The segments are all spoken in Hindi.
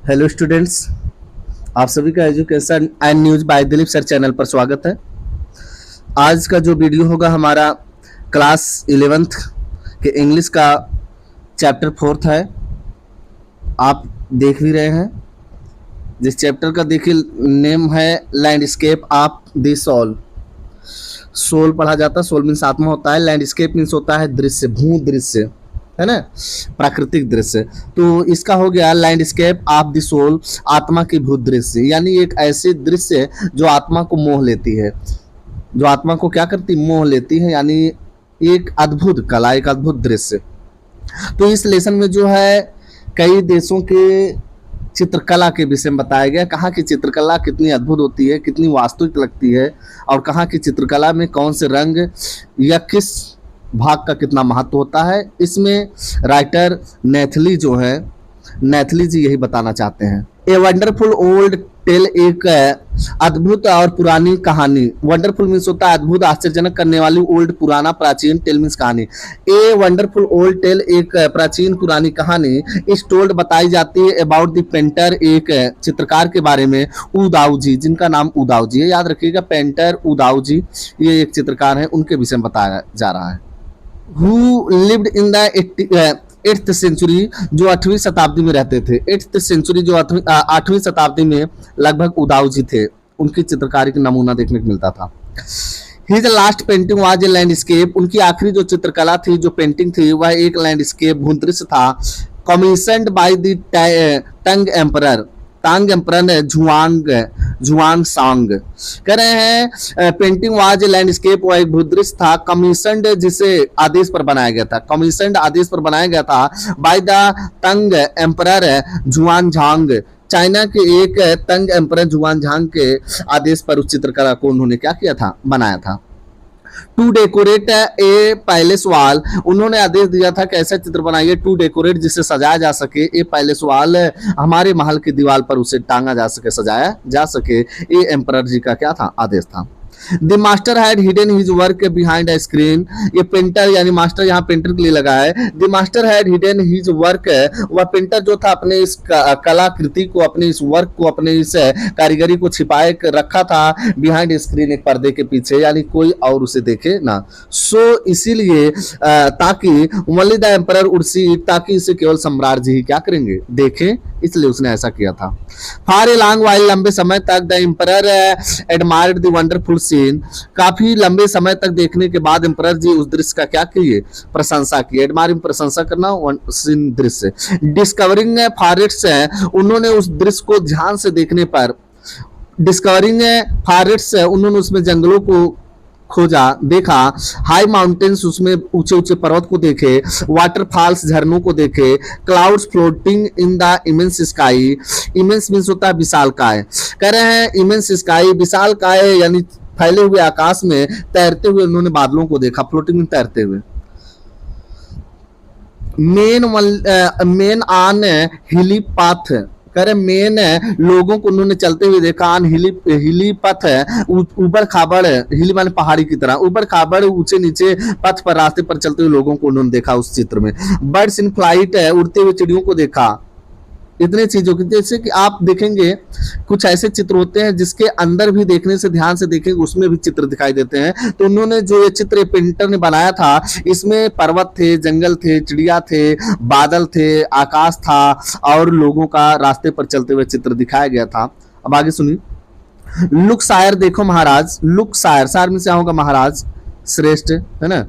हेलो स्टूडेंट्स, आप सभी का education and news by Dilip sir channel पर स्वागत है। आज का जो वीडियो होगा हमारा क्लास 11th के इंग्लिश का चैप्टर 4 है। आप देख भी रहे हैं। जिस चैप्टर का देखिए नेम है landscape of the soul. Soul पढ़ा जाता है, सोल मीन्स आत्मा होता है, लैंडस्केप मीन्स होता है दृश्य, भू दृश्य, है ना, प्राकृतिक दृश्य। तो इसका हो गया लैंडस्केप ऑफ द सोल, आत्मा की भू दृश्य, यानी एक ऐसे दृश्य जो आत्मा को मोह लेती है, जो आत्मा को क्या करती, मोह लेती है, यानी एक अद्भुत कला, एक अद्भुत दृश्य। तो इस लेसन में जो है कई देशों के चित्रकला के विषय में बताया गया, कहाँ की चित्रकला कितनी अद्भुत होती है, कितनी वास्तविक लगती है, और कहाँ की चित्रकला में कौन से रंग या किस भाग का कितना महत्व होता है। इसमें राइटर नेथली जो है, नेथली जी यही बताना चाहते हैं। ए वंडरफुल ओल्ड टेल, एक अद्भुत और पुरानी कहानी। वंडरफुल मीन्स होता है अद्भुत, आश्चर्यजनक करने वाली, ओल्ड पुराना, प्राचीन, टेल मीन्स कहानी। ए वंडरफुल ओल्ड टेल, एक प्राचीन पुरानी कहानी, इस टोल्ड बताई जाती है अबाउट द पेंटर, एक चित्रकार के बारे में, उदाऊ जी, जिनका नाम उदाऊ जी है। याद रखिएगा, पेंटर उदाऊ जी ये एक चित्रकार हैं, उनके विषय में बताया जा रहा है। Who lived in the 8th century, जो 8वीं शताब्दी में रहते थे। 8th सेंचुरी जो 8वीं शताब्दी में लगभग उदाऊ जी थे, उनकी चित्रकारी का नमूना देखने को मिलता था। His last painting was a landscape, उनकी आखिरी जो चित्रकला थी, जो पेंटिंग थी, वह एक लैंडस्केप भूदृश्य था। Commissioned by the tongue emperor, Thang emperor जुआन सांग कह रहे हैं पेंटिंग वाज ए लैंडस्केप, वह एक भूदृश्य था। कमीशन्ड, जिसे आदेश पर बनाया गया था, कमीशन्ड आदेश पर बनाया गया था, बाय द तंग एम्परर जुआन झांग, चाइना के एक तंग एम्परर जुआन झांग के आदेश पर उस चित्रकला को उन्होंने क्या किया था, बनाया था। To decorate a palace wall, उन्होंने आदेश दिया था कि ऐसा चित्र बनाइए, टू डेकोरेट, जिसे सजाया जा सके, ए पैलेस वॉल, हमारे महल की दीवार पर उसे टांगा जा सके, सजाया जा सके। ये एम्परर जी का क्या था, आदेश था। The master had hidden his work behind a screen, ये पेंटर यानी मास्टर यहाँ पेंटर के लिए लगा है। The master had hidden his work, वह पेंटर जो था अपने इस कलाकृति को, अपने इस वर्क को, अपने इस कारीगरी को छिपाए रखा था बिहाइंड स्क्रीन, एक पर्दे के पीछे, यानी कोई और उसे देखे ना। सो इसीलिए ताकि only the emperor would see it, ताकि इसे केवल सम्राट जी ही क्या करेंगे, देखें, इसलिए उसने ऐसा किया था। फॉर ए लॉन्ग वाइल, लंबे समय तक the emperor admired the wonderful scene, काफी लंबे समय तक देखने के बाद एम्परर जी उस दृश्य का क्या किए, प्रशंसा की। एडमायरिंग प्रशंसा करना, सीन दृश्य। डिस्कवरिंग फॉरेस्ट्स, उन्होंने उस दृश्य को ध्यान से देखने पर, डिस्कवरिंग फॉरेस्ट्स, उन्होंने उसमें जंगलों को खोजा, देखा। हाई माउंटेन्स, उसमें ऊंचे ऊंचे पर्वत को देखे। वाटरफॉल्स, झरनों को देखे। Clouds floating in the immense sky, immense means होता है विशालकाय, कह रहे हैं इमेंस स्काई, विशालकाय यानी फैले हुए आकाश में तैरते हुए उन्होंने बादलों को देखा, फ्लोटिंग में तैरते हुए। मेन ऑन हिली पाथ, कह रहे मेन लोगों को उन्होंने चलते हुए देखा, ऑन हिली पथ, ऊबड़ खाबड़, हिली माने पहाड़ी की तरह, ऊबड़ खाबड़ ऊंचे नीचे पथ पर, रास्ते पर चलते हुए लोगों को उन्होंने देखा उस चित्र में। बर्ड्स इन फ्लाइट, उड़ते हुए चिड़ियों को देखा। इतने चीजों की, जैसे कि आप देखेंगे कुछ ऐसे चित्र होते हैं जिसके अंदर भी देखने से, ध्यान से देखेंगे उसमें भी चित्र दिखाई देते हैं। तो उन्होंने जो ये चित्र पेंटर ने बनाया था, इसमें पर्वत थे, जंगल थे, चिड़िया थे, बादल थे, आकाश था, और लोगों का रास्ते पर चलते हुए चित्र दिखाया गया था। अब आगे सुनिए। लुक शायर, देखो महाराज, लुक शायर, शायर में से होगा महाराज, श्रेष्ठ, है ना।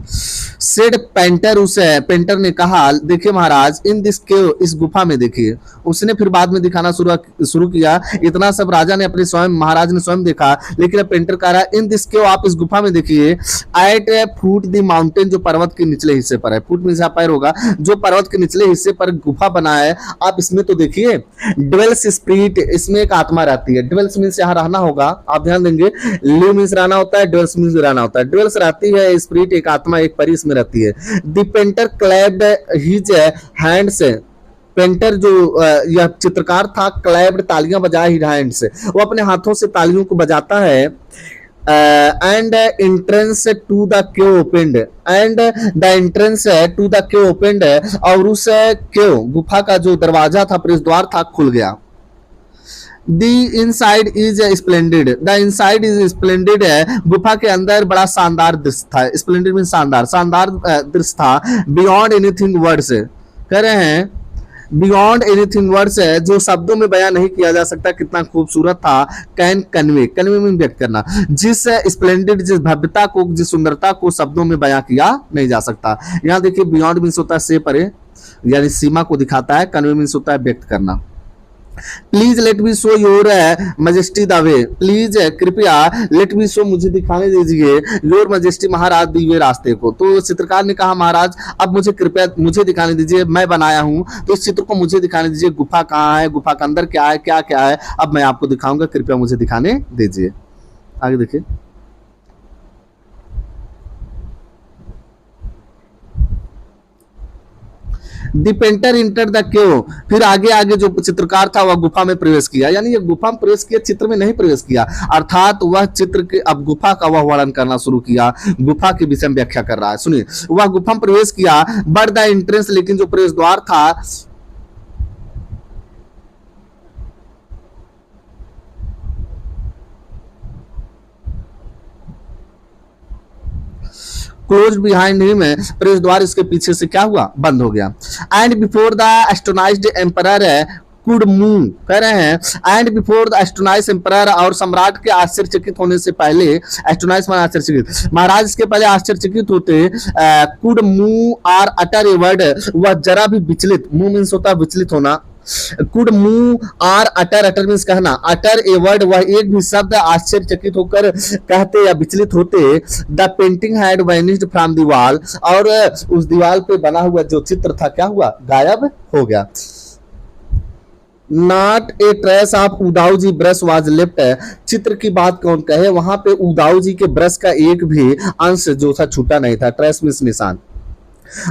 सेड पेंटर, उस पेंटर ने कहा, देखिए महाराज, इन दिस केव, इस गुफा में देखिए। उसने फिर बाद में दिखाना शुरू किया। इतना सब राजा ने अपने स्वयं, महाराज ने स्वयं देखा, लेकिन अब पेंटर कह रहा है इन दिस केव, आप इस गुफा में देखिए। एट फुट द माउंटेन, जो पर्वत के निचले हिस्से पर है, फुट में से पैर होगा, जो पर्वत के निचले हिस्से पर गुफा बना है, आप इसमें तो देखिए। ड्वेल्स स्पिरिट, इसमें एक आत्मा रहती है। ड्वेल्स मीन्स यहाँ रहना होगा, आप ध्यान देंगे, लिव मीन्स रहना होता है, ड्वेल्स मीन्स रहना होता है। ड्वेल्स रहती है, स्पिरिट एक आत्मा, एक परी इसमें रहती है। The painter clapped his hands, painter जो यह चित्रकार था, क्लैप्ड, तालियां बजाए हिज हैंड्स, वो अपने हाथों से तालियों को बजाता है। And entrance to the queue opened, and the entrance to the queue opened, और उस क्यू गुफा का जो दरवाजा था, प्रवेश द्वार था, खुल गया। The inside is splendid, the inside is splendid है, गुफा के अंदर बड़ा शानदार दृश्य था, स्प्लेंडेड मीन शानदार, शानदार दृश्य था, बियॉन्ड एनीथिंग वर्ड्स कह रहे हैं, बियॉन्ड एनीथिंग वर्ड्स है, जो शब्दों में बयां नहीं किया जा सकता कितना खूबसूरत था, कैन कन्वे, कन्वे में व्यक्त करना, जिस स्प्लेंडेड, जिस भव्यता को, जिस सुंदरता को शब्दों में बयां किया नहीं जा सकता। यहाँ देखिए बियॉन्ड मीन्स होता है से परे, यानी सीमा को दिखाता है, कन्वे मीन्स होता है व्यक्त करना। Please let me show your majesty the way, please कृपया लेट मी शो मुझे दिखाने दीजिए, योर मजेस्टी महाराज दी वे रास्ते को। तो चित्रकार ने कहा महाराज अब मुझे कृपया मुझे दिखाने दीजिए, मैं बनाया हूं तो इस चित्र को मुझे दिखाने दीजिए, गुफा कहाँ है, गुफा के अंदर क्या है, क्या क्या है, अब मैं आपको दिखाऊंगा, कृपया मुझे दिखाने दीजिए। आगे देखिए, द पेंटर इंटर द क्यों, फिर आगे आगे जो चित्रकार था वह गुफा में प्रवेश किया, यानी ये गुफा में प्रवेश किया, चित्र में नहीं प्रवेश किया, अर्थात वह चित्र के अब गुफा का वह वर्णन करना शुरू किया, गुफा के विषय में व्याख्या कर रहा है। सुनिए, वह गुफा में प्रवेश किया, बट द एंट्रेंस, लेकिन जो प्रवेश द्वार था, क्लोज बिहाइंड हिम, प्रवेश द्वार इसके पीछे से क्या हुआ, बंद हो गया। And before the astonished emperor could move, कह रहे हैं and before the astonished emperor, और सम्राट के आश्चर्यचकित होने से पहले, एस्टोनाइज्ड माने आश्चर्यचकित, महाराज इसके पहले आश्चर्यचकित होते, could move or utter a word, वह जरा भी विचलित, मूव मींस होता है विचलित होना, could move or utter, utter means कहना, अटर ए वर्ड, वह एक भी शब्द आश्चर्यचकित होकर कहते या विचलित होते, the painting had vanished from the wall, और उस दीवार पे बना हुआ जो चित्र था क्या हुआ, गायब हो गया। नॉट ए ट्रेस ऑफ उदाऊ ब्रश वाज लेफ्ट, चित्र की बात कौन कहे, वहां पे उदाऊ जी के ब्रश का एक भी अंश जो था छूटा नहीं था, ट्रेस मींस निशान।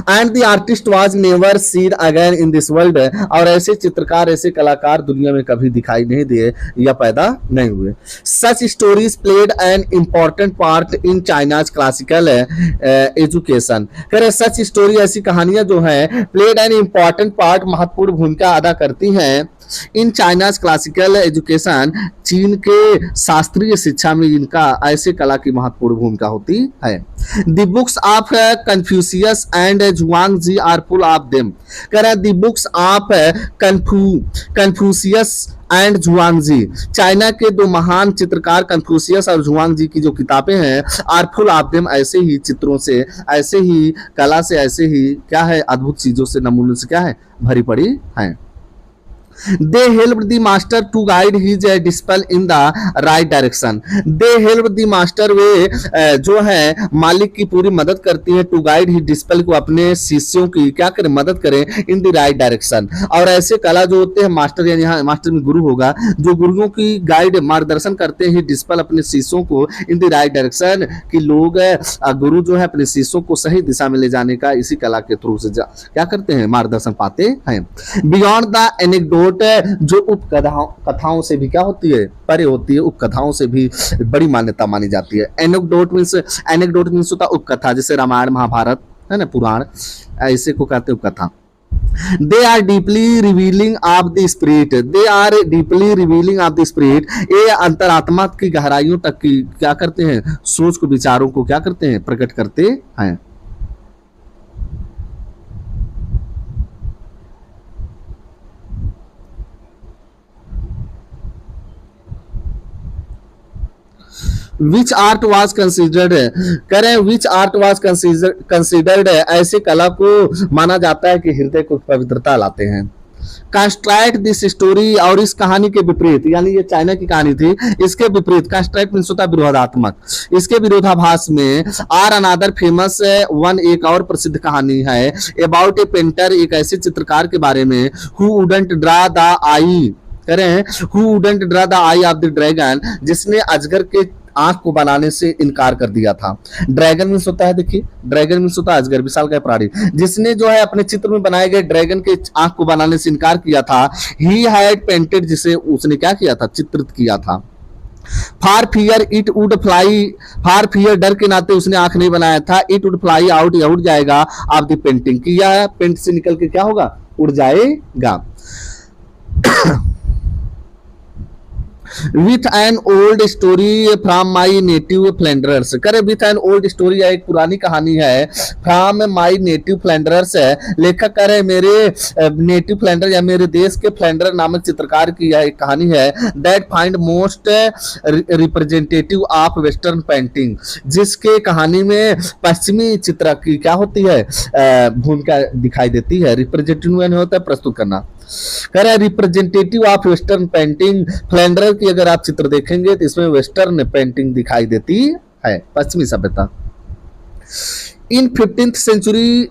And the artist was never seen again in this world, और ऐसे चित्रकार, ऐसे कलाकार दुनिया में कभी दिखाई नहीं दिए या पैदा नहीं हुए। Such stories played an important part in China's classical education, करे सच स्टोरी, ऐसी कहानियां जो हैं, प्लेड एन इंपॉर्टेंट पार्ट, महत्वपूर्ण भूमिका अदा करती हैं, इन चाइनाज क्लासिकल एजुकेशन, चीन के शास्त्रीय शिक्षा में इनका ऐसे कला की महत्वपूर्ण भूमिका होती है। The books of Confucius and Zhuangzi are full of them, कह रहे हैं the books of Confucius and Zhuangzi, China के दो महान चित्रकार कन्फ्यूशियस और जुआंगजी की जो किताबें हैं, आर फुल ऑफ देम, ऐसे ही चित्रों से, ऐसे ही कला से, ऐसे ही क्या है, अद्भुत चीजों से, नमूनों से क्या है, भरी पड़ी है। They helped the master to guide his disciple in the right direction. They helped the master, वे जो है मालिक की पूरी मदद करती है, to guide his disciple को, अपने शिष्यों की क्या करें, मदद करें, in the right direction। और ऐसे कला जो होते हैं मास्टर, यानी यहाँ मास्टर में गुरु होगा, जो गुरुओं की गाइड मार्गदर्शन करते हैं डिस्पल अपने शिष्यों को, इन द राइट डायरेक्शन, कि लोग गुरु जो है अपने शिष्यों को सही दिशा में ले जाने का इसी कला के थ्रू से क्या करते हैं, मार्गदर्शन पाते हैं। बियॉन्ड द एनेक्डोट, जो उपकथाओं से भी क्या होती है, परे होती है, उपकथाओं से भी बड़ी मान्यता मानी जाती है। एनेक्डोट मींस होता उपकथा, जैसे रामायण महाभारत है ना, पुराण, ऐसे को कहते हैं उपकथा। They are deeply revealing of the spirit, they are deeply revealing of the spirit, ये अंतरात्मा की गहराइयों तक की क्या करते हैं, सोच को, विचारों को क्या करते हैं, प्रकट करते हैं। विच आर्ट वाज कंसिडर्ड, करें विच आर्ट वाज कंसिडर्ड, ऐसे कला को माना जाता है कि हृदय को पवित्रता लाते हैं। कंस्ट्रैक्ट दिस स्टोरी, और इस कहानी के विपरीत, यानी ये चाइना की कहानी थी, इसके विपरीत, कंस्ट्रैक्ट मींस होता है विरोधात्मक, इसके विरोधाभास में आर अनदर फेमस वन, एक और प्रसिद्ध कहानी है, अबाउट ए पेंटर, एक ऐसे चित्रकार के बारे में, हु वुडंट ड्रा द आई, करें who wouldn't draw the I of the dragon, जिसने अजगर के आंख को बनाने से इनकार कर दिया था। ड्रैगन मींस होता है, देखिए ड्रैगन मींस होता है अजगर, विशाल का प्राणी, जिसने जो है अपने चित्र में बनाए गए ड्रैगन के आंख को बनाने से इनकार किया था। ही हैड पेंटेड, जिसे उसने क्या किया था, चित्रित किया था। For fear it would fly, for fear, डर के नाते उसने आंख नहीं बनाया था, इट वुड फ्लाई आउट, या उड़ जाएगा, ऑफ द पेंटिंग, किया पेंट से निकल के क्या होगा, उड़ जाएगा। With an old story from my native Flanders. करे विथ एन ओल्ड स्टोरी है, एक पुरानी कहानी है, फ्रॉम माई नेटिव फ्लैंडर्स है, लेखक कह रहे मेरे नेटिव फ्लैंडर या मेरे देश के फ्लैंडर नामक चित्रकार की यह एक कहानी है, that find most representative of western painting, जिसके कहानी में पश्चिमी चित्र की क्या होती है, भूमिका दिखाई देती है। रिप्रेजेंटेटिव होता है प्रस्तुत करना। कह रहा है representative of western painting, Flanders की अगर आप चित्र देखेंगे तो इसमें वेस्टर्न पेंटिंग दिखाई देती है, पश्चिमी सभ्यता। इन 15th सेंचुरी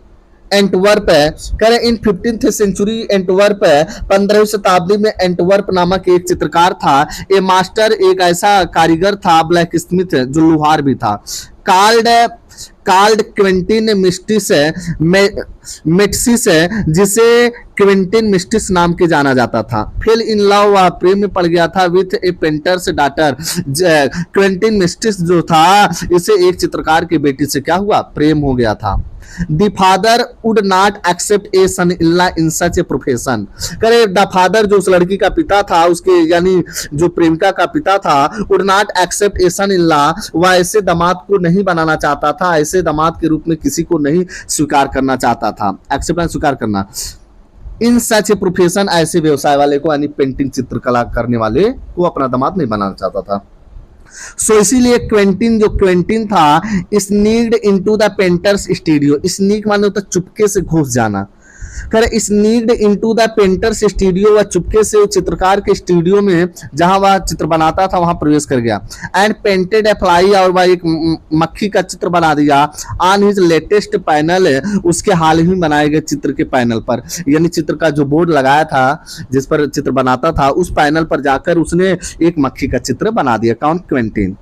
एंटवर्प है, कह रहे इन 15th सेंचुरी एंटवर्प है, 15वीं शताब्दी में एंटवर्प नामक एक चित्रकार था, ए मास्टर, एक ऐसा कारीगर था, ब्लैक स्मिथ जो लोहार भी था, कार्ड क्विंटिन मिस्टिस मेट्सिस है, जिसे क्विंटिन मिस्टिस नाम के जाना जाता था। फेल इन लव, वह प्रेम में पड़ गया था with a painter's daughter. Quentin Metsys जो था, इसे एक चित्रकार की बेटी से क्या हुआ, प्रेम हो गया था। The father would not accept a son इल्ला इन सच ए प्रोफेशन। करे द फादर जो उस लड़की का पिता था, उसके यानी जो प्रेमिका का पिता था, would not accept a son इल्ला, वह ऐसे दामाद को नहीं बनाना चाहता था, ऐसे दामाद के रूप में किसी को नहीं स्वीकार करना चाहता था। एक्सेप्ट स्वीकार करना, इन सच ए प्रोफेशन, ऐसे व्यवसाय वाले को यानी पेंटिंग चित्रकला करने वाले को अपना दामाद नहीं बनाना चाहता था। सो इसीलिए क्वेंटिन जो क्वेंटिन था, sneaked into the painters studio, sneak माने होता चुपके से घुस जाना, करे sneaked into the painters studio, वह चुपके से चित्रकार के स्टूडियो में जहां वह चित्र बनाता था वहां प्रवेश कर गया। एंड पेंटेड ए फ्लाई, और वह एक मक्खी का चित्र बना दिया। ऑन हिज लेटेस्ट पैनल, उसके हाल ही बनाए गए चित्र के पैनल पर, यानी चित्र का जो बोर्ड लगाया था जिस पर चित्र बनाता था, उस पैनल पर जाकर उसने एक मक्खी का चित्र बना दिया। कौन, Quentin.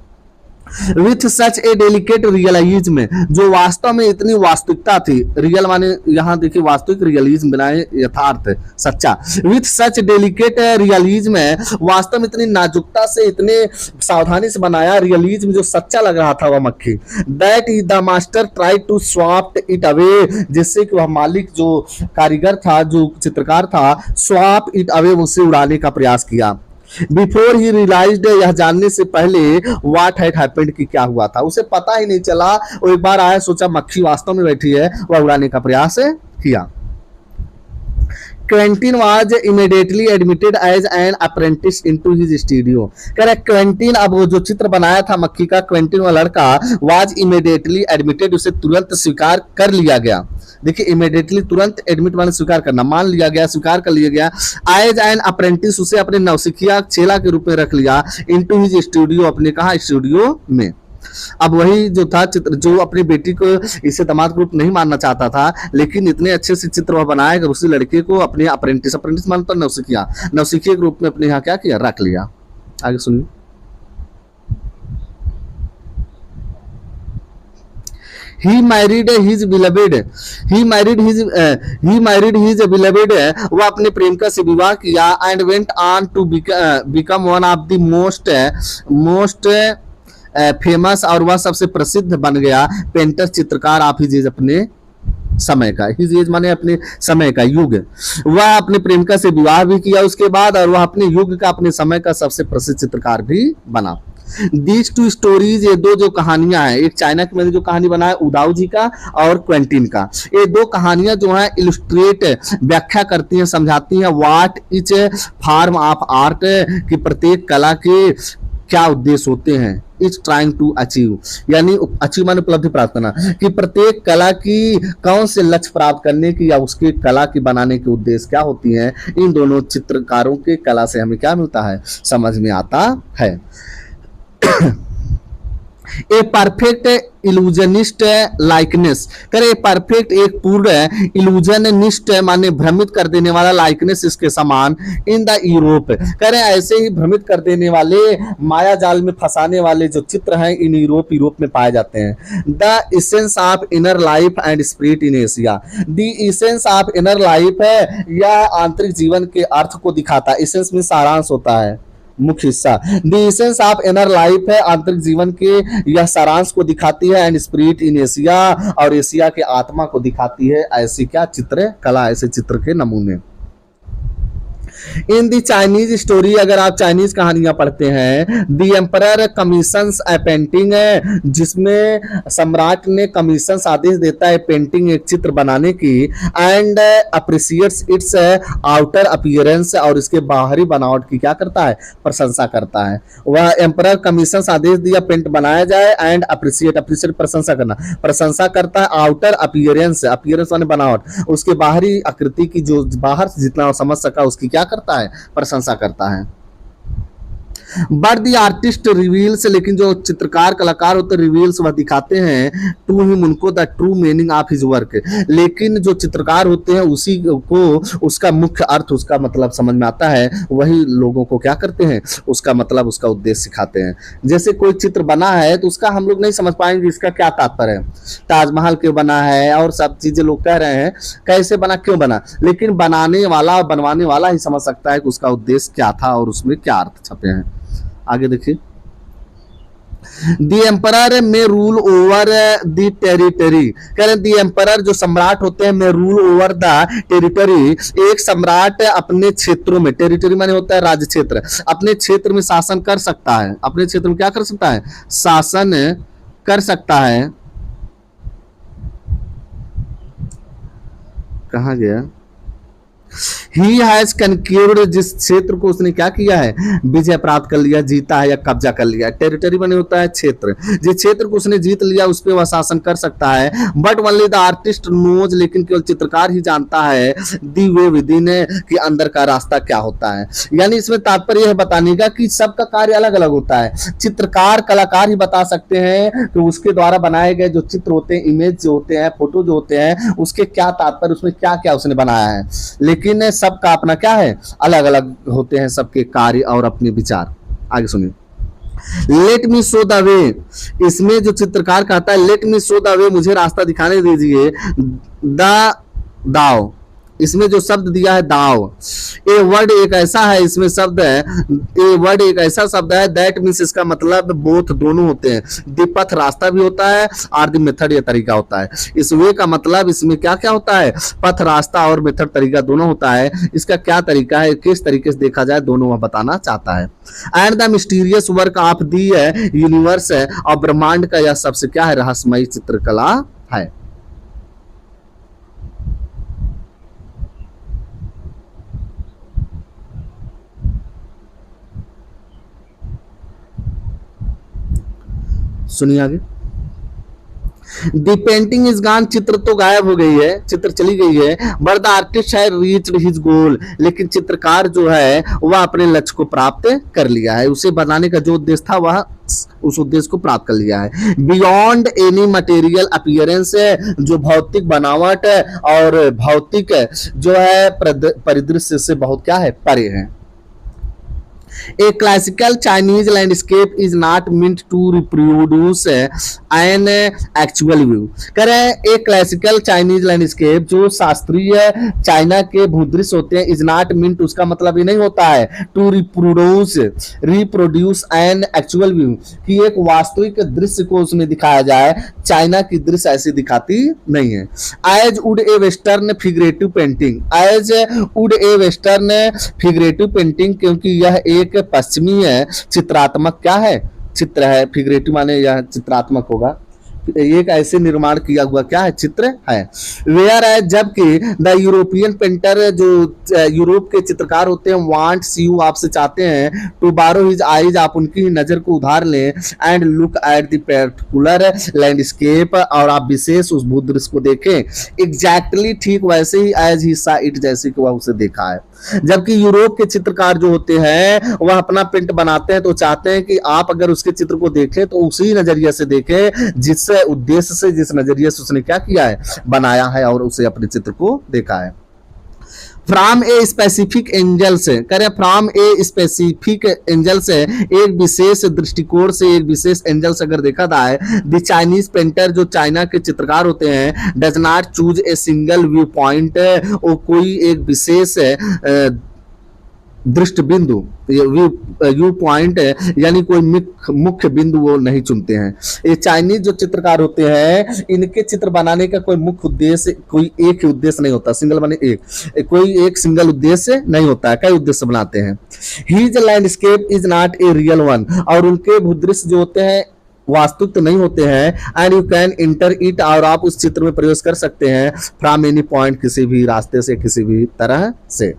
With such A delicate realism, जो वास्तव में इतनी वास्तविकता थी, रियल माने यहां देखिए वास्तविक, रियलिज्म बनाए यथार्थ सच्चा। विथ सच डेलिकेट रियलिज्म, वास्तव में इतनी नाजुकता से, इतने सावधानी से बनाया रियलिज्म, जो सच्चा लग रहा था वह मक्खी। That is the master try to swap it away, जिससे कि वह मालिक जो कारीगर था, जो चित्रकार था, स्वैप इट अवे, उसे उड़ाने का प्रयास किया। बिफोर ही रियलाइज्ड, यह जानने से पहले, व्हाट हैड हैपेंड, की क्या हुआ था, उसे पता ही नहीं चला। वो एक बार आया, सोचा मक्खी वास्तव में बैठी है, वह उड़ाने का प्रयास किया। Quentin was immediately admitted as an apprentice into his studio. कह रहे क्वेंटिन, अब वो जो चित्र बनाया था मक्खी का, क्वेंटिन वाला लड़का, वाज इमीडिएटली एडमिटेड, उसे तुरंत स्वीकार कर लिया गया। देखिए इमीडिएटली, तुरंत, एडमिट माने स्वीकार करना, मान लिया गया, स्वीकार कर लिया गया। एज एन अप्रेंटिस, उसे अपने नौसिखिया चेला के रूप में रख लिया। इनटू हिज स्टूडियो, अपने कहा स्टूडियो में। अब वही जो था चित्र, जो अपनी बेटी को इसे दामाद रूप नहीं मानना चाहता था, लेकिन इतने अच्छे से चित्र वह बनाया कि उसी लड़के को अपने अप्रेंटिस मानता, नौसिखिया के रूप में अपने यहाँ क्या किया, रख लिया। आगे सुनिए। He married his beloved, वह अपने प्रेमिका से विवाह किया। And went on to become one of the most famous, और वह सबसे प्रसिद्ध बन गया पेंटर, चित्रकार ऑफ हिज एज, अपने समय का। हिज एज माने अपने समय का, युग। वह अपने प्रेमिका से विवाह भी किया उसके बाद, और वह अपने युग का, अपने समय का सबसे प्रसिद्ध चित्रकार भी बना। दीज टू स्टोरीज, ये दो जो कहानियां हैं, एक चाइना के मैंने जो कहानी बनाया उदाऊ जी का और क्वेंटिन का, ये दो कहानियां जो है इलस्ट्रेट, व्याख्या करती हैं, समझाती हैं what etch form of art, कि प्रत्येक कला के क्या उद्देश्य होते हैं। इज ट्राइंग टू अचीव, यानी अचीव माने उपलब्धि प्राप्त करना, कि प्रत्येक कला की कौन से लक्ष्य प्राप्त करने की, या उसके कला की बनाने के उद्देश्य क्या होती हैं। इन दोनों चित्रकारों के कला से हमें क्या मिलता है, समझ में आता है। ए परफेक्ट इल्यूजनिस्ट लाइकनेस, करे परफेक्ट, एक पूर्ण इल्यूजनिस्ट माने भ्रमित कर देने वाला, लाइकनेस, इसके समान। इन द यूरोप, करे ऐसे ही भ्रमित कर देने वाले, माया जाल में फंसाने वाले जो चित्र हैं, इन यूरोप में पाए जाते हैं। The essence of inner life and spirit in Asia, the essence of inner life है, यह आंतरिक जीवन के अर्थ को दिखाता है। इसेंस में सारांश होता है, मुख्य हिस्सा। The essence of inner life है, आंतरिक जीवन के यह सारांश को दिखाती है। एंड स्पिरिट इन एशिया, और एशिया के आत्मा को दिखाती है। ऐसी क्या चित्र कला, ऐसे चित्र के नमूने। इन दी चाइनीज स्टोरी, अगर आप चाइनीज कहानियां पढ़ते हैं, दी एम्परर कमीशंस ए पेंटिंग है, जिसमें सम्राट ने कमीशन आदेश देता है पेंटिंग, एक चित्र बनाने की, and appreciates it's outer appearance, और इसके बाहरी बनावट की क्या करता है, प्रशंसा करता है। वह एम्परर कमीशन आदेश दिया पेंट बनाया जाए, एंड अप्रिशिएट, अप्रिशिएट प्रशंसा करना, प्रशंसा करता है, आउटर अपीयरेंस, अपीयरेंस माने बनावट, उसके बाहरी आकृति की, जो बाहर से जितना समझ सका उसकी क्या करता है, प्रशंसा करता है। बट द आर्टिस्ट रिवील्स, लेकिन जो चित्रकार कलाकार होते हैं, रिवील्स वह दिखाते हैं, टू हिम उनको, the true meaning of his work, लेकिन जो चित्रकार होते हैं उसी को उसका मुख्य अर्थ, उसका मतलब समझ में आता है, वही लोगों को क्या करते हैं, उसका मतलब, उसका उद्देश्य सिखाते हैं। जैसे कोई चित्र बना है तो उसका हम लोग नहीं समझ पाएंगे इसका क्या तात्पर्य है, ताजमहल क्यों बना है और सब चीजें लोग कह रहे हैं कैसे बना, क्यों बना, लेकिन बनाने वाला और बनवाने वाला ही समझ सकता है कि उसका उद्देश्य क्या था और उसमें क्या अर्थ छपे हैं। आगे देखिए, दी एम्परर में रूल ओवर द टेरिटरी, कह रहे दी एम्परर जो सम्राट होते हैं, में रूल ओवर द टेरिटरी, एक सम्राट अपने क्षेत्रों में, टेरिटरी माने होता है राज्य क्षेत्र, अपने क्षेत्र में शासन कर सकता है, अपने क्षेत्र में क्या कर सकता है, शासन कर सकता है। कहाँ गया, ही हैज कनक्यूर्ड, जिस क्षेत्र को उसने क्या किया है, विजय प्राप्त कर लिया, जीता है या कब्जा कर लिया। टेरिटरी बने होता है क्षेत्र, जिस क्षेत्र को उसने जीत लिया उस पर वह शासन कर सकता है। But only the artist knows, लेकिन केवल चित्रकार ही जानता है, दी वे विदिन, कि अंदर का रास्ता क्या होता है। यानी इसमें तात्पर्य है बताने का कि सबका कार्य अलग अलग होता है, चित्रकार कलाकार ही बता सकते हैं कि उसके द्वारा बनाए गए जो चित्र होते हैं, इमेज जो होते हैं, फोटो जो होते हैं, उसके क्या तात्पर्य, उसमें क्या क्या उसने बनाया है, लेकिन सबका अपना क्या है, अलग अलग होते हैं सबके कार्य और अपने विचार। आगे सुनिए, let me show the way, इसमें जो चित्रकार कहता है let me show the way, मुझे रास्ता दिखाने दीजिए, द दाव, इसमें जो शब्द दिया है दाव, ए वर्ड एक ऐसा है, इसमें शब्द है, ए वर्ड एक ऐसा शब्द है, दैट मीन्स इसका मतलब बोथ दोनों होते हैं, द पथ रास्ता भी होता है और द मेथड ये तरीका होता है। इस वे का मतलब इसमें क्या क्या होता है, पथ रास्ता और मेथड तरीका दोनों होता है। इसका क्या तरीका है, किस तरीके से देखा जाए, दोनों वह बताना चाहता है। And the mysterious work of the universe है, और ब्रह्मांड का यह सबसे क्या है, रहस्यमयी चित्रकला है। सुनिए आगे, दी पेंटिंग इज गॉन, चित्र तो गायब हो गई है, चित्र चली गई है, बट द आर्टिस्ट है रीच्ड हिज गोल, लेकिन चित्रकार जो है वह अपने लक्ष्य को प्राप्त कर लिया है, उसे बनाने का जो उद्देश्य था वह उस उद्देश्य को प्राप्त कर लिया है। बियॉन्ड एनी मटेरियल अपीयरेंस है, जो भौतिक बनावट और भौतिक जो है परिदृश्य से बहुत क्या है, परे है। A classical Chinese landscape is not meant to reproduce an actual view। कह रहे हैं एक क्लासिकल चाइनीज लैंडस्केप, जो शास्त्रीय चाइना के भूदृश्य होते हैं, इज नॉट मींट, उसका मतलब ये नहीं होता है to reproduce an actual view, कि एक वास्तविक दृश्य को उसमें दिखाया जाए, चाइना की दृश्य ऐसी दिखाती नहीं है। As would a western figurative painting, as would a western figurative painting, क्योंकि यह एक पश्चिमी है, चित्रात्मक क्या है, चित्र है, फिगरेटिव माने यह चित्रात्मक होगा, एक ऐसे निर्माण किया हुआ क्या है, चित्र है। वेयर है, जबकि द यूरोपियन पेंटर, जो यूरोप के चित्रकार होते हैं, वांट्स यू, आपसे चाहते हैं, टू बारो हिज आईज, आप उनकी नजर को उधार लें, and look at the particular landscape, और आप विशेष उस भूदृश्य को देखें, एग्जैक्टली ठीक वैसे ही एज ही सा इट, जैसे कि वह उसे देखा है। जबकि यूरोप के चित्रकार जो होते हैं वह अपना पेंट बनाते हैं तो चाहते हैं कि आप अगर उसके चित्र को देखें तो उसी नजरिए से देखें जिस उद्देश्य से, जिस नजरिए से उसने क्या किया है, बनाया है और उसे अपने चित्र को देखा है। फ्रॉम ए स्पेसिफिक एंगल से, करें फ्रॉम ए स्पेसिफिक एंगल से, एक विशेष दृष्टिकोण से, एक विशेष एंगल से अगर देखा जाए, द चाइनीज पेंटर, जो चाइना के चित्रकार होते हैं, does not choose a single view point, वो कोई एक विशेष दृष्ट बिंदु, व्यू पॉइंट, यानी कोई मुख्य बिंदु वो नहीं चुनते हैं। ये चाइनीज जो चित्रकार होते हैं, इनके चित्र बनाने का कोई मुख्य उद्देश्य, कोई एक ही उद्देश्य नहीं होता, सिंगल माने एक, कोई एक सिंगल उद्देश्य नहीं होता है, कई उद्देश्य बनाते हैं। His landscape is not a real one, और उनके भूदृश्य जो होते हैं वास्तविक तो नहीं होते हैं। And you can inter it, और आप उस चित्र में प्रवेश कर सकते हैं फ्रॉम एनी पॉइंट, किसी भी रास्ते से, किसी भी तरह से।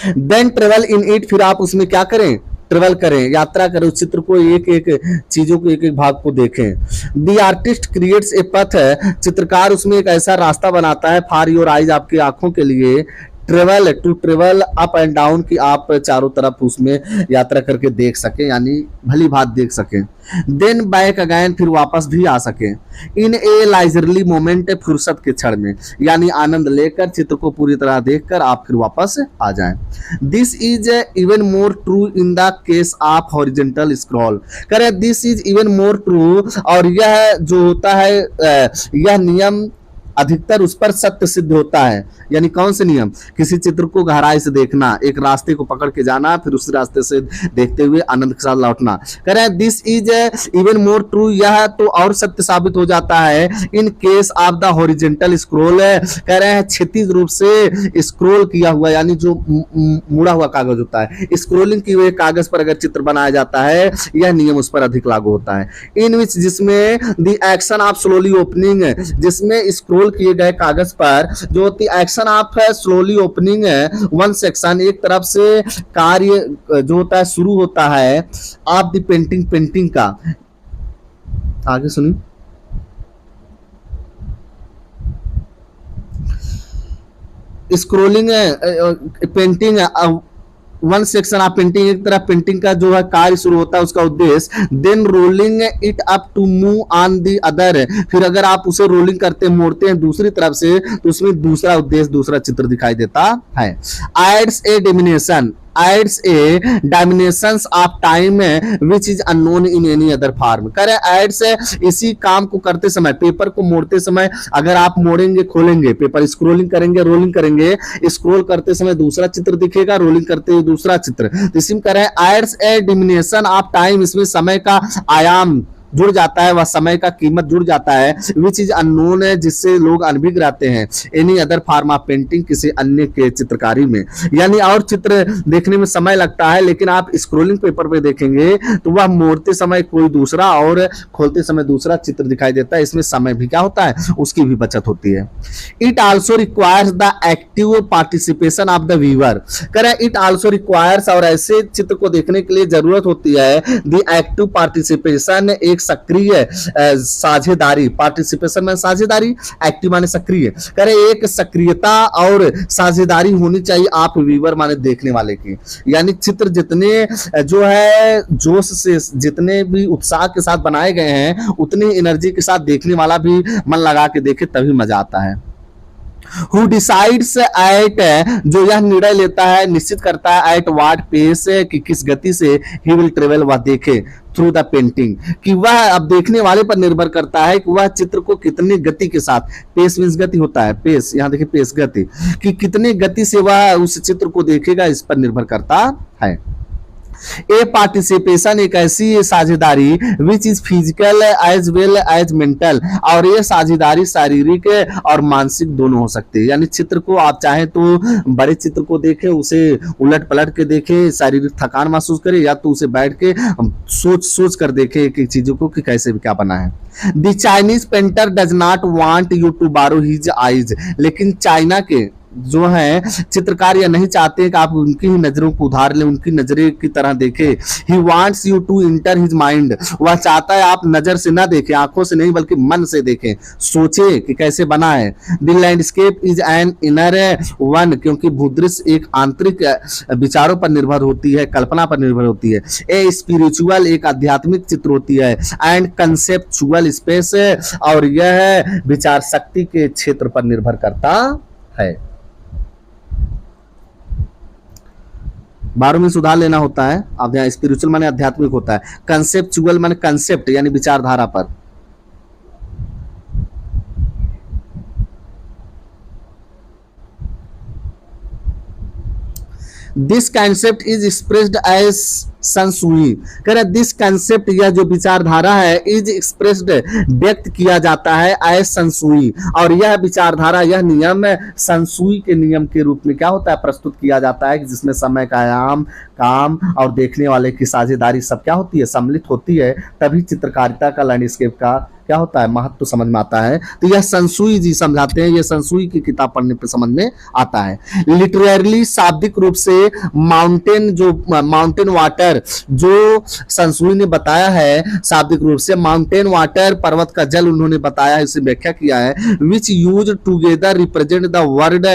देन ट्रेवल इन इट, फिर आप उसमें क्या करें, ट्रेवल करें, यात्रा करें, उस चित्र को, एक एक चीजों को, एक एक भाग को देखें। द आर्टिस्ट क्रिएट्स ए पथ, चित्रकार उसमें एक ऐसा रास्ता बनाता है फॉर योर आइज, आपकी आंखों के लिए, travel to travel up and down, की आप चारों तरफ उसमें यात्रा करके देख सके, यानी भली भांति देख सके। देन बैक अगैन, फिर वापस भी आ सके। इन ए लाइजरली मोमेंट, फुर्सत के क्षण में, यानी आनंद लेकर चित्र को पूरी तरह देखकर आप फिर वापस आ जाएं। This is even more true in the case of horizontal scroll, करें this is even more true, और यह जो होता है, यह नियम अधिकतर उस पर सत्य सिद्ध होता है। यानी कौन से नियम, किसी चित्र को गहराई से देखना, एक रास्ते को पकड़ के जाना, फिर उस रास्ते से देखते हुए आनंद के साथ लौटना। कह रहे हैं this is even more true, यह तो और सत्य साबित हो जाता है in case of the horizontal scroll, कह रहे हैं क्षैतिज रूप से स्क्रॉल किया हुआ, यानी जो मुड़ा हुआ कागज होता है, स्क्रॉलिंग किए हुए कागज पर अगर चित्र बनाया जाता है, यह नियम उस पर अधिक लागू होता है। इन विच, जिसमें the action of slowly opening, जिसमें स्क्रॉल किए गए कागज पर जो होती एक्शन ऑफ है स्लोली ओपनिंग है, वन सेक्शन, एक तरफ से कार्य जो होता है शुरू होता है ऑफ द पेंटिंग, पेंटिंग का। आगे सुनिए, scrolling painting, one section of painting, एक तरफ पेंटिंग का जो है कार्य शुरू होता है, उसका उद्देश्य। Then rolling it up to move on the other, फिर अगर आप उसे रोलिंग करते मोड़ते हैं दूसरी तरफ से, तो उसमें दूसरा उद्देश्य, दूसरा चित्र दिखाई देता है। Adds a dimension, adds a dimensions of time which is unknown in any other form, करें adds इसी काम को करते समय, पेपर को मोड़ते समय, अगर आप मोड़ेंगे, खोलेंगे पेपर, स्क्रोलिंग करेंगे, रोलिंग करेंगे, स्क्रोल करते समय दूसरा चित्र दिखेगा, रोलिंग करते हुए दूसरा चित्र, तो इसमें करें adds a diminution of time, इसमें समय का आयाम जुड़ जाता है, वह समय का कीमत जुड़ जाता है, विच इज अननोन है, जिससे लोग अनभिज्ञ रहते हैं, any other form of painting, किसी अन्य के चित्रकारी में। यानी और चित्र देखने में समय लगता है, लेकिन आप स्क्रोलिंग पेपर पे देखेंगे तो वह मोड़ते समय कोई दूसरा और खोलते समय दूसरा चित्र दिखाई देता है, इसमें समय भी क्या होता है, उसकी भी बचत होती है। It also requires the active participation of the viewer, करें इट ऑल्सो रिक्वायर्स, और ऐसे चित्र को देखने के लिए जरूरत होती है द एक्टिव पार्टिसिपेशन, एक सक्रिय साझेदारी, पार्टिसिपेशन में साझेदारी, एक्टिव माने सक्रिय, करे एक सक्रियता और साझेदारी होनी चाहिए आप व्यूअर माने देखने वाले की। यानी चित्र जितने जो है जोश से, जितने भी उत्साह के साथ बनाए गए हैं, उतनी एनर्जी के साथ देखने वाला भी मन लगा के देखे, तभी मजा आता है। Who decides at, जो यह निर्णय लेता है, निश्चित करता है at what pace, कि किस गति से he will travel, वह देखे थ्रू द पेंटिंग, कि वह अब देखने वाले पर निर्भर करता है कि वह चित्र को कितनी गति के साथ, पेस मींस गति होता है, पेस यहाँ देखिए पेस गति, कि कितनी गति से वह उस चित्र को देखेगा, इस पर निर्भर करता है। ए पार्टिसिपेशन, एक ऐसी साझेदारी which is physical as well as mental, और ये साझेदारी शारीरिक और मानसिक दोनों हो सकती है। यानी चित्र को आप चाहें तो बड़े चित्र को देखें, उसे उलट पलट के देखें, शारीरिक थकान महसूस करें, या तो उसे बैठ के सोच कर देखें कि चीजों को कि कैसे क्या बना है। The Chinese painter does not want you to borrow his eyes, लेकिन चाइना के जो है चित्रकार यह नहीं चाहते कि आप उनकी ही नजरों को उधार लें, उनकी नजरें की तरह देखें। He wants you to enter his mind, वह चाहता है आप नजर से ना देखें, आंखों से नहीं बल्कि मन से देखें, सोचे कि कैसे बना है। The landscape is an inner one, क्योंकि भूदृश्य एक आंतरिक विचारों पर निर्भर होती है, कल्पना पर निर्भर होती है। ए स्पिरिचुअल, एक आध्यात्मिक चित्र होती है। एंड कंसेप्चुअल स्पेस, और यह विचार शक्ति के क्षेत्र पर निर्भर करता है। 12 में सुधार लेना होता है। अब यहाँ स्पिरिचुअल माने आध्यात्मिक होता है, कंसेप्चुअल माने कंसेप्ट यानी विचारधारा पर। This concept is expressed as shanshui. कह रहे दिस कंसेप्ट, यह जो विचारधारा है, इज एक्सप्रेस्ड व्यक्त किया जाता है एज संसूई, और यह विचारधारा, यह नियम संसूई के नियम के रूप में क्या होता है, प्रस्तुत किया जाता है, जिसमें समय का आयाम, काम और देखने वाले की साझेदारी सब क्या होती है, सम्मिलित होती है, तभी चित्रकारिता का, लैंडस्केप का क्या होता है, महत्व तो समझ में आता है। तो यह संसूई जी समझाते हैं, यह संसूई की किताब पढ़ने पर समझ में आता है। लिटरेरली, शाब्दिक रूप से माउंटेन, जो माउंटेन वाटर जो संसूई ने बताया है, शाब्दिक रूप से माउंटेन वाटर, पर्वत का जल उन्होंने बताया है, इसे व्याख्या किया है, विच use together represent the word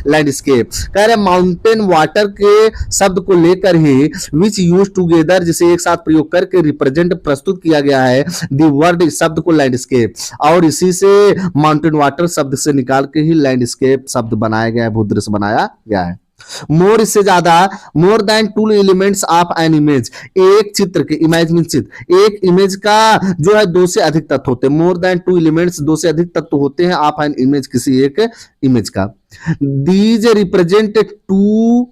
landscape. कह रहे माउंटेन वाटर के शब्द को लेकर ही विच यूज टूगेदर, जिसे एक साथ प्रयोग करके रिप्रेजेंट प्रस्तुत किया गया है, द वर्ड शब्द को लैंडस्केप, और इसी से माउंटेन वाटर शब्द से निकाल के ही लैंडस्केप शब्द बनाया गया है, भूदृश्य बनाया गया है। मोर, इससे ज्यादा, more than two elements of an image, एक चित्र के, इमेज मीन चित्र, एक इमेज का जो है दो से अधिक तत्व होते हैं, मोर देन टू एलिमेंट्स, दो से अधिक तत्व होते हैं ऑफ एन इमेज, किसी एक इमेज का। These represent two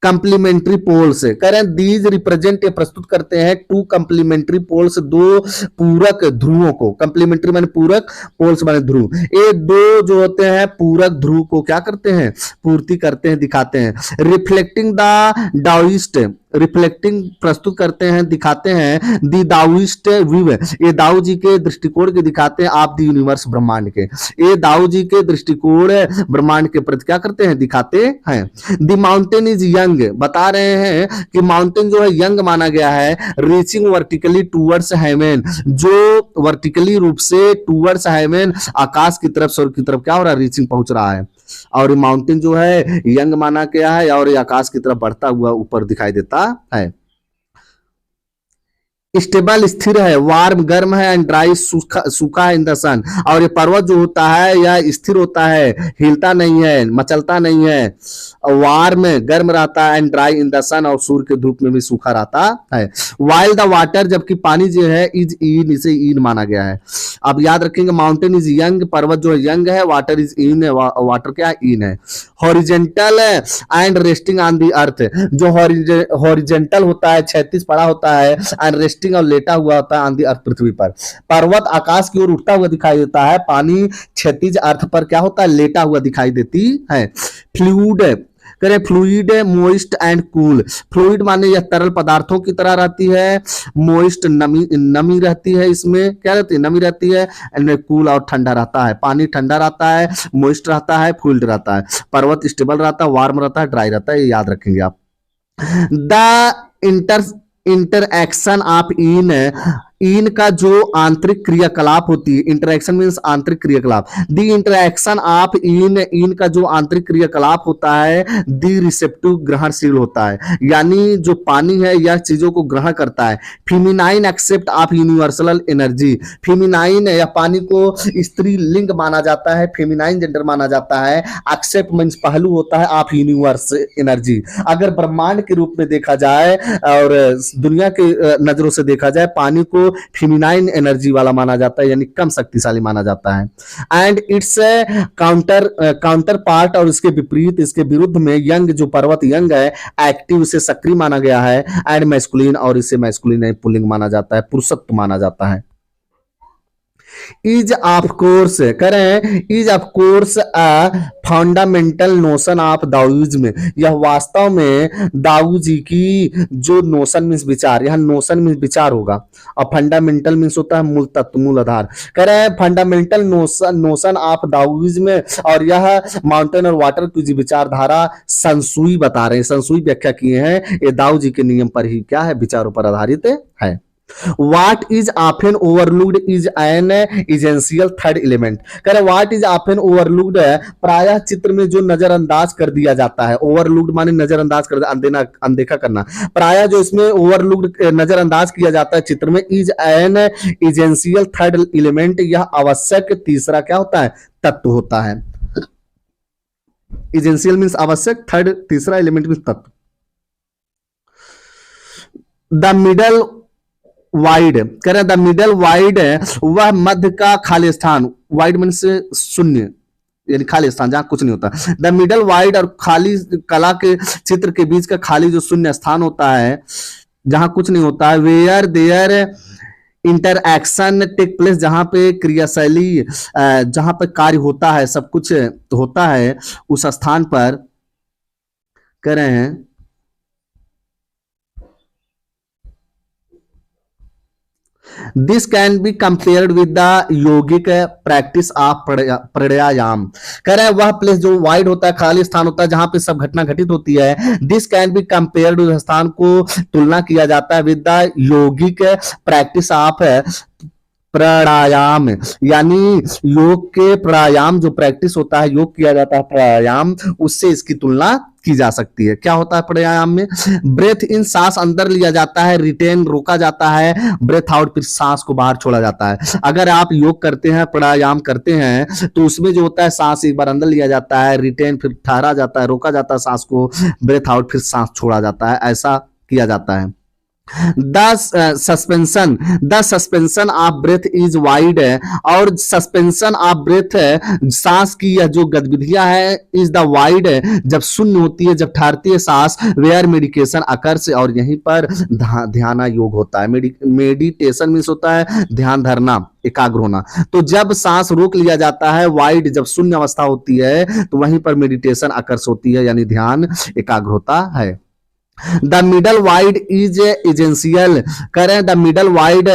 complementary poles, कह रहे हैं दीज रिप्रेजेंट, प्रस्तुत करते हैं टू कंप्लीमेंट्री पोल्स, दो पूरक ध्रुवों को, कंप्लीमेंट्री माने पूरक, पोल्स माने ध्रुव, ये दो जो होते हैं पूरक ध्रुव को क्या करते हैं, पूर्ति करते हैं, दिखाते हैं। रिफ्लेक्टिंग द डाउइस्ट, रिफ्लेक्टिंग प्रस्तुत करते हैं, दिखाते हैं, दी दाउइस्ट व्यू, ये दाऊ जी के दृष्टिकोण के दिखाते हैं, आप दी यूनिवर्स, ब्रह्मांड के, ये दाऊ जी के दृष्टिकोण ब्रह्मांड के प्रति क्या करते हैं, दिखाते हैं। दी माउंटेन इज यंग, बता रहे हैं कि माउंटेन जो है यंग माना गया है, रीचिंग वर्टिकली टूवर्ड्स हेवन, जो वर्टिकली रूप से टूवर्ड्स हेवन, आकाश की तरफ, स्वर्ग की तरफ क्या हो रहा है, रीचिंग पहुंच रहा है, और माउंटेन जो है यंग माना गया है, और ये आकाश की तरफ बढ़ता हुआ ऊपर दिखाई देता है। स्टेबल, स्थिर है, वार्म, गर्म है, एंड ड्राई, सूखा, सूखा है इन द सन, और ये पर्वत जो होता है यह स्थिर होता है, हिलता नहीं है, मचलता नहीं है, वार्म, गर्म रहता है, एंड ड्राई इन द सन, और सूर्य के धूप में भी सूखा रहता है। वाइल द वाटर, जबकि पानी जो है इज इन, इसे इन माना गया है। अब याद रखेंगे, माउंटेन इज यंग, पर्वत जो है यंग है, वाटर इज इन है, वाटर क्या इन है। Horizontal and resting on the earth, जो हॉरिजेंटल होता है, क्षैतिज पड़ा होता है, एंड रेस्टिंग, और लेटा हुआ होता है, ऑन द अर्थ, पृथ्वी पर। पर्वत आकाश की ओर उठता हुआ दिखाई देता है, पानी क्षैतिज अर्थ पर क्या होता है, लेटा हुआ दिखाई देती है। फ्लूइड, करें fluid, moist and cool, fluid माने यह तरल पदार्थों की तरह रहती है, मोइस्ट नमी, नमी रहती है, इसमें क्या रहती है, नमी रहती है, एंड कूल, और ठंडा रहता है, पानी ठंडा रहता है, मोइस्ट रहता है, फ्लूइड रहता है, पर्वत स्टेबल रहता है, वार्म रहता है, ड्राई रहता है, ये याद रखेंगे आप। द इंटरएक्शन ऑफ इन का जो आंतरिक क्रियाकलाप होती है, इंटरएक्शन मींस आंतरिक क्रियाकलाप, द इंटरएक्शन ऑफ इन का जो आंतरिक क्रियाकलाप होता है, द रिसेप्टिव, ग्रहणशील होता है, यानी जो पानी है यह चीजों को ग्रहण करता है। Feminine except of universal energy, feminine या पानी को स्त्री लिंग माना जाता है, फेमिनाइन जेंडर माना जाता है। एक्सेप्ट मींस पहलू होता है ऑफ यूनिवर्स एनर्जी, अगर ब्रह्मांड के रूप में देखा जाए और दुनिया के नजरों से देखा जाए, पानी को फेमिनाइन एनर्जी वाला माना जाता है, यानी कम शक्तिशाली माना जाता है। एंड इट्स काउंटर पार्ट, और इसके विपरीत, इसके विरुद्ध में यंग, जो पर्वत यंग है, एक्टिव, इसे सक्रिय माना गया है, एंड मैस्कुलिन, और इसे मैस्कुलिन पुल्लिंग माना जाता है, पुरुषत्व माना जाता है। इज ऑफ कोर्स, करें is of course a fundamental notion of Taoism, यह वास्तव में दाऊ जी की जो नोशन मीन्स विचार, यह नोशन मीन्स विचार होगा, और फंडामेंटल मीन्स होता है मूल तत्व, मूल आधार, करें फंडामेंटल नोशन ऑफ दाओइज्म, और यह माउंटेन और वाटर की जो विचारधारा संसूई बता रहे हैं, संसूई व्याख्या किए हैं, ये दाऊ जी के नियम पर ही क्या है, विचारों पर आधारित है। What is often overlooked is an essential third element, कह रहे what is often overlooked है, प्रायः चित्र में जो नजरअंदाज कर दिया जाता है, overlooked माने नजरअंदाज कर, अनदेखा करना, प्रायः जो इसमें overlooked नजरअंदाज किया जाता है चित्र में, is an essential third element, यह आवश्यक तीसरा क्या होता है, तत्व होता है। essential मीन्स आवश्यक, थर्ड तीसरा, एलिमेंट मीन्स तत्व। द मिडल वाइड, कह रहे द मिडल वाइड, वह मध्य का खाली स्थान, वाइड मीन्स शून्य, यानी खाली स्थान जहां कुछ नहीं होता। द मिडल वाइड और खाली कला के चित्र के बीच का खाली जो शून्य स्थान होता है जहां कुछ नहीं होता है, where there interaction take place, जहां पे क्रियाशैली जहां पे कार्य होता है, सब कुछ होता है, उस स्थान पर कह रहे हैं this can be compared with the yogic practice of pranayama. कह रहे हैं वह प्लेस जो वाइड होता है, खाली स्थान होता है, जहां पे सब घटना घटित होती है, दिस कैन बी कंपेयर्ड, उस स्थान को तुलना किया जाता है with the yogic practice of pranayama, यानी योग के प्राणायाम जो प्रैक्टिस होता है, योग किया जाता है प्राणायाम, उससे इसकी तुलना की जा सकती है। क्या होता है प्राणायाम में? ब्रेथ इन, सांस अंदर लिया जाता है, रिटेन रोका जाता है, ब्रेथ आउट फिर सांस को बाहर छोड़ा जाता है। अगर आप योग करते हैं, प्राणायाम करते हैं, तो उसमें जो होता है सांस एक बार अंदर लिया जाता है, रिटेन फिर ठहरा जाता है, रोका जाता है सांस को, ब्रेथ आउट फिर सांस छोड़ा जाता है, ऐसा किया जाता है। The suspension of breath is wide, और सस्पेंशन ऑफ ब्रेथ सांस की यह जो गतिविधियां है इज द वाइड, जब शून्य होती है, जब ठहरती है सांस, वेयर मेडिकेशन अकर्स, और यहीं पर ध्यान योग होता है। मेडिटेशन मीन्स होता है ध्यान धरना, एकाग्र होना। तो जब सांस रोक लिया जाता है, वाइड जब शून्य अवस्था होती है, तो वहीं पर मेडिटेशन अकर्स होती है, यानी ध्यान एकाग्र होता है। The middle wide is essential, कह रहे हैं द मिडल वाइड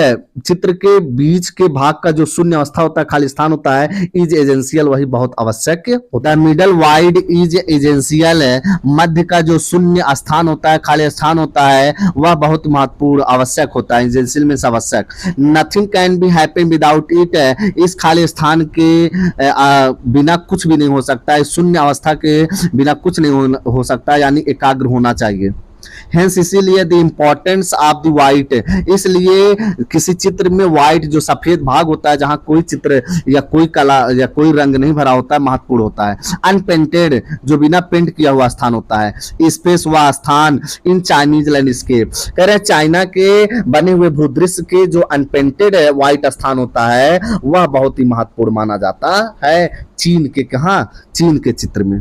चित्र के बीच के भाग का जो शून्य अवस्था होता है, खाली स्थान होता है, इज एजेंशियल, वही बहुत आवश्यक होता है। मिडल वाइड इज एजेंशियल, मध्य का जो शून्य स्थान होता है, खाली स्थान होता है, वह बहुत महत्वपूर्ण आवश्यक होता है। एजेंशियल में आवश्यक। Nothing can be happen without it, इस खाली स्थान के बिना कुछ भी नहीं हो सकता, इस शून्य अवस्था के बिना कुछ नहीं हो सकता, यानी एकाग्र होना चाहिए। Hence, इसीलिए the importance of the white, इसलिए किसी चित्र में व्हाइट जो सफेद भाग होता है, जहां कोई चित्र या कोई कला या कोई रंग नहीं भरा होता है, महत्वपूर्ण होता है। अनपेंटेड, जो बिना पेंट किया हुआ स्थान होता है। स्पेस, वह स्थान इन चाइनीज लैंडस्केप, कह रहे हैं चाइना के बने हुए भूदृश्य के जो अनपेंटेड व्हाइट स्थान होता है, वह बहुत ही महत्वपूर्ण माना जाता है। चीन के, कहा? चीन के चित्र में।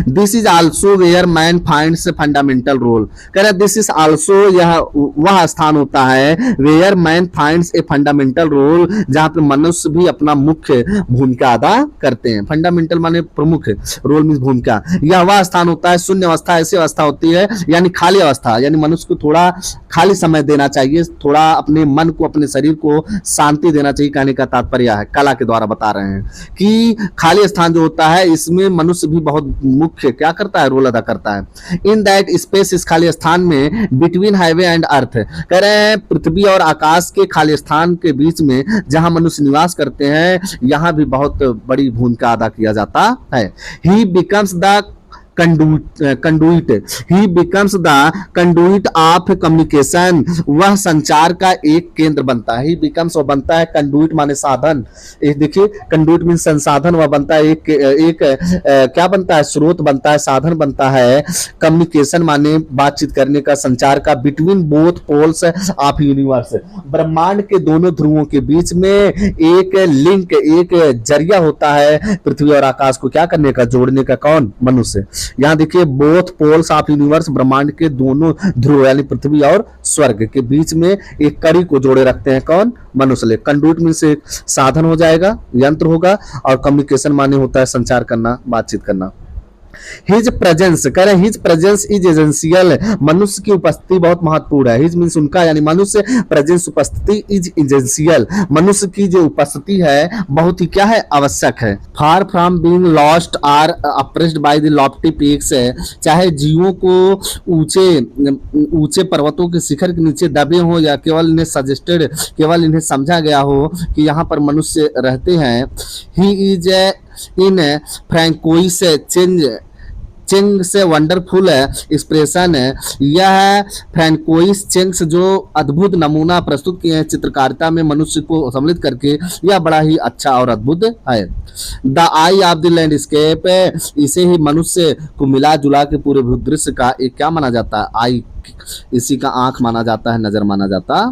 This is also where man finds fundamental role, कह रहे दिस इज आल्सो, यह वह स्थान होता है, where man finds a fundamental role, जहां पर मनुष्य भी अपना मुख्य भूमिका अदा करते हैं। फंडामेंटल माने प्रमुख, रोल मीन्स भूमिका। यह वह स्थान होता है, शून्य अवस्था ऐसी अवस्था होती है, यानी खाली अवस्था, यानी मनुष्य को थोड़ा खाली समय देना चाहिए, थोड़ा अपने मन को, अपने शरीर को शांति देना चाहिए। कहने का तात्पर्य है, कला के द्वारा बता रहे हैं कि खाली स्थान जो होता है, इसमें मनुष्य भी बहुत मुख्य क्या करता है, रोल अदा करता है। इन दैट स्पेस, इस खाली स्थान में, बिटवीन हाईवे एंड अर्थ, कह रहे हैं पृथ्वी और आकाश के खाली स्थान के बीच में जहां मनुष्य निवास करते हैं, यहां भी बहुत बड़ी भूमिका अदा किया जाता है। ही becomes the conduit, he becomes the conduit of communication, वह संचार का एक केंद्र बनता है। ही बिकम्स, वह बनता है, कंडुइट माने साधन, देखिए कंडुइट मीन संसाधन, वह बनता है एक क्या बनता है, स्रोत बनता है, साधन बनता है। कम्युनिकेशन माने बातचीत करने का, संचार का। Between both poles of universe, ब्रह्मांड के दोनों ध्रुवों के बीच में एक लिंक, एक जरिया होता है पृथ्वी और आकाश को क्या करने का, जोड़ने का। कौन? मनुष्य। यहां देखिए बोथ पोल्स ऑफ यूनिवर्स, ब्रह्मांड के दोनों ध्रुव यानी पृथ्वी और स्वर्ग के बीच में एक कड़ी को जोड़े रखते हैं। कौन? मनुष्य। कंडुइट मींस एक साधन हो जाएगा, यंत्र होगा, और कम्युनिकेशन माने होता है संचार करना, बातचीत करना। हिज प्रेजेंस, कह रहे हिज प्रेजेंस इज एजेंशियल, मनुष्य की उपस्थिति बहुत महत्वपूर्ण है। हिज मीन्स उनका, यानी मनुष्य, प्रेजेंस उपस्थिति, इज एजेंशियल, मनुष्य की जो उपस्थिति है बहुत ही क्या है, आवश्यक है। Far from being lost or oppressed by the lofty peaks, चाहे जीवों को ऊंचे पर्वतों के शिखर के नीचे दबे हो, या केवल इन्हें सजेस्टेड, केवल इन्हें समझा गया हो कि यहाँ पर मनुष्य रहते हैं। He is in François Cheng से वंडरफुल एक्सप्रेशन, यह फ्रैंकोइस चेंग्स जो अद्भुत नमूना प्रस्तुत किए हैं चित्रकारिता में मनुष्य को सम्मिलित करके, यह बड़ा ही अच्छा और अद्भुत है। The I of the landscape, इसे ही मनुष्य को मिला जुला के पूरे भूदृश्य का एक क्या माना जाता है, आई, इसी का आंख माना जाता है, नजर माना जाता